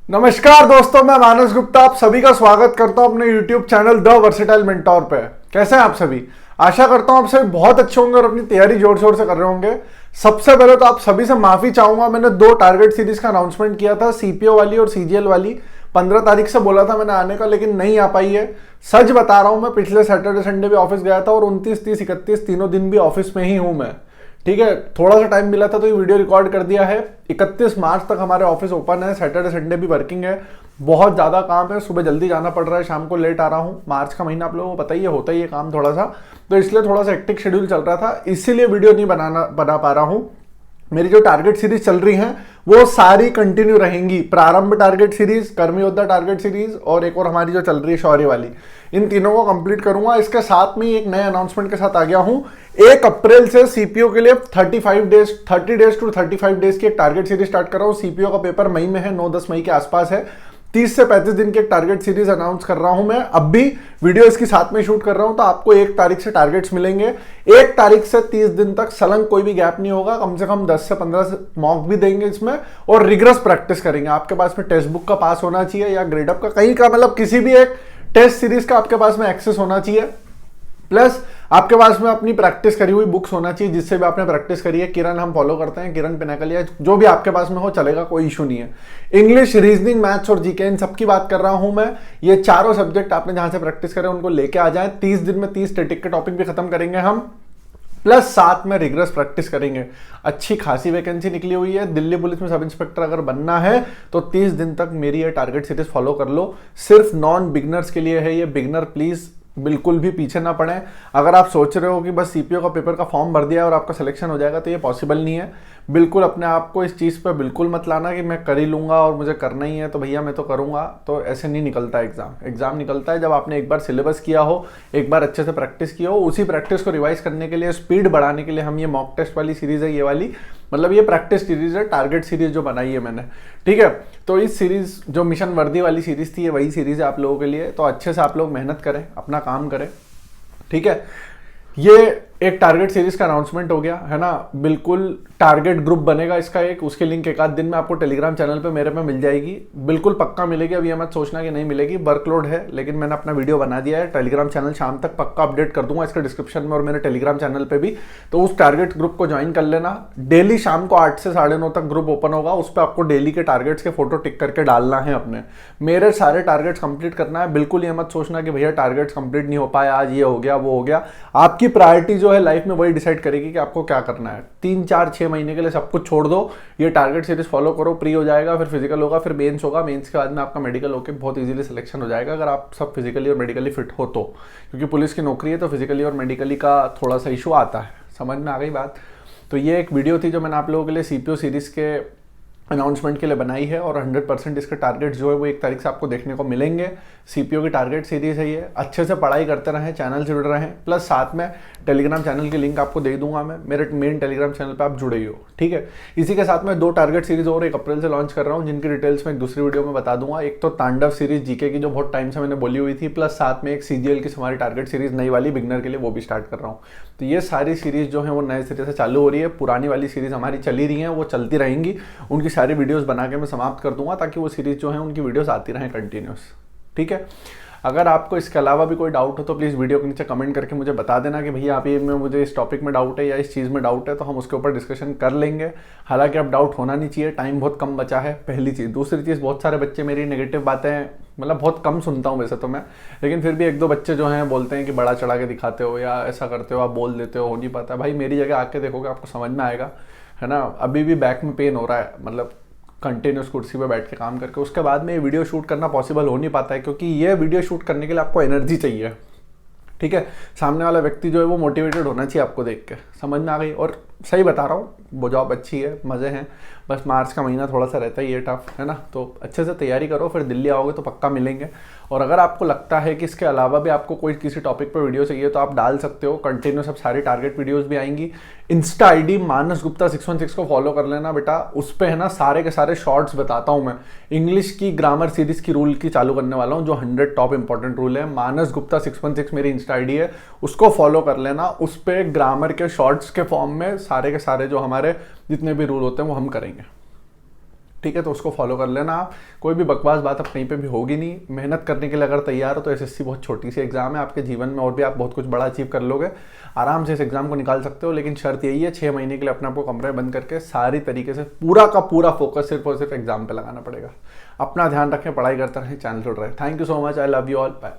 नमस्कार दोस्तों, मैं मानस गुप्ता आप सभी का स्वागत करता हूं अपने YouTube channel the versatile mentor पे। कैसे हैं आप सभी? आशा करता हूं आप सभी बहुत अच्छे होंगे और अपनी तैयारी जोर शोर से कर रहे होंगे। सबसे पहले तो आप सभी से माफी चाहूंगा, मैंने 2 टारगेट सीरीज का अनाउंसमेंट किया था, सीपीओ वाली और सीजीएल वाली। 15 तारीख से बोला था मैंने आने का, लेकिन नहीं आ पाई है। सच बता रहा हूं, मैं पिछले सैटरडे संडे भी ऑफिस गया था और 29, 30, 31 तीनों दिन भी ऑफिस में ही हूं मैं। ठीक है, थोड़ा सा टाइम मिला था तो ये वीडियो रिकॉर्ड कर दिया है। 31 मार्च तक हमारे ऑफिस ओपन है, सैटरडे संडे भी वर्किंग है। बहुत ज़्यादा काम है, सुबह जल्दी जाना पड़ रहा है, शाम को लेट आ रहा हूँ। मार्च का महीना आप लोगों को पता ही है, होता ही है काम थोड़ा सा, तो इसलिए थोड़ा सा हेक्टिक शेड्यूल चल रहा था, इसीलिए वीडियो नहीं बना पा रहा हूँ। मेरी जो टारगेट सीरीज चल रही हैं वो सारी कंटिन्यू रहेंगी। प्रारंभ टारगेट सीरीज, कर्म योद्धा टारगेट सीरीज और एक और हमारी जो चल रही है शौर्य वाली, इन तीनों को कंप्लीट करूंगा। इसके साथ में एक नए अनाउंसमेंट के साथ आ गया हूं। 1 अप्रैल से सीपीओ के लिए 30 डेज टू 35 डेज की एक टारगेट सीरीज स्टार्ट कर रहा हूं। सीपीओ का पेपर मई में है, 9-10 मई के आसपास है। 30 से 35 दिन की एक टारगेट सीरीज अनाउंस कर रहा हूं मैं। अब भी वीडियो इसकी साथ में शूट कर रहा हूं, तो आपको 1 तारीख से टारगेट्स मिलेंगे। 1 तारीख से 30 दिन तक सलंग कोई भी गैप नहीं होगा। कम से कम 10 से 15 मॉक भी देंगे इसमें और रिगरस प्रैक्टिस करेंगे। आपके पास में टेक्स्ट बुक का पास होना चाहिए या ग्रेड अप का, कहीं का, मतलब किसी भी एक टेस्ट सीरीज का आपके पास में एक्सेस होना चाहिए। प्लस आपके पास में अपनी प्रैक्टिस करी हुई बुक्स होना चाहिए, जिससे भी आपने प्रैक्टिस करी है। किरण हम फॉलो करते हैं, किरण पिनाकल या जो भी आपके पास में हो चलेगा, कोई इशू नहीं है। इंग्लिश, रीजनिंग, मैथ्स और जीके, इन सबकी बात कर रहा हूं मैं। ये चारों सब्जेक्ट आपने जहां से प्रैक्टिस करे उनको लेके आ जाए। 30 दिन में 30 स्टैटिक के टॉपिक भी खत्म करेंगे हम, प्लस साथ में रिगरस प्रैक्टिस करेंगे। अच्छी खासी वैकेंसी निकली हुई है। दिल्ली पुलिस में सब इंस्पेक्टर अगर बनना है तो 30 दिन तक मेरी ये टारगेट सीरीज फॉलो कर लो। सिर्फ नॉन बिगनर्स के लिए है ये। बिगनर प्लीज बिल्कुल भी पीछे ना पड़े। अगर आप सोच रहे हो कि बस सीपीओ का पेपर का फॉर्म भर दिया और आपका सिलेक्शन हो जाएगा, तो ये पॉसिबल नहीं है। बिल्कुल अपने आप को इस चीज़ पे बिल्कुल मत लाना कि मैं कर ही लूँगा और मुझे करना ही है तो भैया मैं तो करूँगा। तो ऐसे नहीं निकलता एग्जाम निकलता है जब आपने एक बार सिलेबस किया हो, एक बार अच्छे से प्रैक्टिस किया हो। उसी प्रैक्टिस को रिवाइज करने के लिए, स्पीड बढ़ाने के लिए हम ये मॉक टेस्ट वाली सीरीज़ है, ये वाली, मतलब ये प्रैक्टिस सीरीज है, टारगेट सीरीज जो बनाई है मैंने। ठीक है, तो इस सीरीज जो मिशन वर्दी वाली सीरीज थी, ये वही सीरीज है आप लोगों के लिए। तो अच्छे से आप लोग मेहनत करें, अपना काम करें। ठीक है, ये एक टारगेट सीरीज का अनाउंसमेंट हो गया है ना। बिल्कुल टारगेट ग्रुप बनेगा इसका एक, उसकी लिंक एक आध दिन में आपको टेलीग्राम चैनल पे मेरे पे मिल जाएगी। बिल्कुल पक्का मिलेगी, अब ये मत सोचना कि नहीं मिलेगी, वर्कलोड है, लेकिन मैंने अपना वीडियो बना दिया है। टेलीग्राम चैनल शाम तक पक्का अपडेट कर दूंगा इसके डिस्क्रिप्शन में और मेरे टेलीग्राम चैनल पे भी। तो उस टारगेट ग्रुप को ज्वाइन कर लेना। डेली शाम को 8 से 9:30 तक ग्रुप ओपन होगा। उस पर आपको डेली के टारगेट्स के फोटो टिक करके डालना है अपने। मेरे सारे टारगेट्स कंप्लीट करना है। बिल्कुल ये मत सोचना कि भैया टारगेट्स कंप्लीट नहीं हो पाया, आज ये हो गया वो हो गया। आपकी प्रायोरिटी जो है लाइफ में वही डिसाइड करेगी कि आपको क्या करना है। 3, 4, 6 महीने के लिए सब कुछ छोड़ दो, ये टारगेट सीरीज फॉलो करो। प्री हो जाएगा, फिर फिजिकल होगा, फिर मेंस होगा। मेंस के बाद में आपका मेडिकल होकर बहुत इजीली सिलेक्शन हो जाएगा, अगर आप सब फिजिकली और मेडिकली फिट हो तो। क्योंकि पुलिस की नौकरी है तो फिजिकली और मेडिकली का थोड़ा सा इशू आता है। समझ में आ गई बात? तो ये एक वीडियो थी जो मैंने आप लोगों के लिए सीपीओ सीरीज के अनाउंसमेंट के लिए बनाई है और 100% इसके टारगेट जो है वो 1 तारीख से आपको देखने को मिलेंगे। सीपीओ की टारगेट सीरीज है ये। अच्छे से पढ़ाई करते रहें, चैनल से जुड़ रहे हैं, प्लस साथ में टेलीग्राम चैनल की लिंक आपको दे दूंगा मैं। मेरे मेन टेलीग्राम चैनल पे आप जुड़े ही हो। ठीक है, इसी के साथ में 2 टारगेट सीरीज और 1 अप्रैल से लॉन्च कर रहा हूँ, जिनकी डिटेल्स में एक दूसरी वीडियो में बता दूंगा। एक तो तांडव सीरीज जीके की जो बहुत टाइम से मैंने बोली हुई थी, प्लस साथ में एक सीजीएल की हमारी टारगेट सीरीज नई वाली बिगनर के लिए, वो भी स्टार्ट कर रहा हूँ। तो ये सारी सीरीज जो है वो नए सिरे से चालू हो रही है। पुरानी वाली सीरीज हमारी चली रही है, वो चलती रहेंगी। उनकी सारी वीडियोस बना के मैं समाप्त कर दूंगा, ताकि वो सीरीज जो है उनकी वीडियोस आती रहें कंटिन्यूस। ठीक है, अगर आपको इसके अलावा भी कोई डाउट हो तो प्लीज़ वीडियो के नीचे कमेंट करके मुझे बता देना कि भैया आप ये में मुझे इस टॉपिक में डाउट है या इस चीज़ में डाउट है, तो हम उसके ऊपर डिस्कशन कर लेंगे। हालांकि अब डाउट होना नहीं चाहिए, टाइम बहुत कम बचा है, पहली चीज़। दूसरी चीज़, बहुत सारे बच्चे मेरी नेगेटिव बातें, मतलब बहुत कम सुनता हूँ वैसे तो मैं, लेकिन फिर भी 1-2 बच्चे जो हैं बोलते हैं कि बड़ा चढ़ा के दिखाते हो या ऐसा करते हो, आप बोल देते हो नहीं पाता। भाई मेरी जगह आके देखोगे आपको समझ में आएगा, है ना। अभी भी बैक में पेन हो रहा है, मतलब कंटिन्यूस कुर्सी पे बैठ के काम करके। उसके बाद में ये वीडियो शूट करना पॉसिबल हो नहीं पाता है, क्योंकि ये वीडियो शूट करने के लिए आपको एनर्जी चाहिए। ठीक है, सामने वाला व्यक्ति जो है वो मोटिवेटेड होना चाहिए आपको देख के। समझ में आ गई? और सही बता रहा हूँ, वो जॉब अच्छी है, मज़े हैं, बस मार्च का महीना थोड़ा सा रहता है ये टफ, है ना। तो अच्छे से तैयारी करो, फिर दिल्ली आओगे तो पक्का मिलेंगे। और अगर आपको लगता है कि इसके अलावा भी आपको कोई किसी टॉपिक पर वीडियो चाहिए तो आप डाल सकते हो। कंटिन्यू सब सारी टारगेट वीडियोस भी आएंगी। इंस्टा आईडी मानस गुप्ता 616 को फॉलो कर लेना बेटा। उस पर है ना सारे के सारे शॉर्ट्स बताता हूँ मैं। इंग्लिश की ग्रामर सीरीज की रूल की चालू करने वाला हूँ, जो 100 टॉप इंपॉर्टेंट रूल है। मानस गुप्ता 616 मेरी इंस्टा आईडी है, उसको फॉलो कर लेना। उस पर ग्रामर के शॉर्ट्स के फॉर्म में सारे के सारे जो हमारे जितने भी रूल होते हैं वो हम करेंगे। ठीक है, तो उसको फॉलो कर लेना आप। कोई भी बकवास बात अब कहीं पे भी होगी नहीं। मेहनत करने के लिए अगर तैयार हो तो एसएससी बहुत छोटी सी एग्जाम है, आपके जीवन में और भी आप बहुत कुछ बड़ा अचीव कर लोगे, आराम से इस एग्जाम को निकाल सकते हो। लेकिन शर्त यही है 6 महीने के लिए अपने आप को कमरे बंद करके सारी तरीके से पूरा का पूरा फोकस सिर्फ और सिर्फ एग्जाम पे लगाना पड़ेगा। अपना ध्यान रखें, पढ़ाई करते रहें, चैनल जुड़ रहे। Thank you so much, I love you all, bye.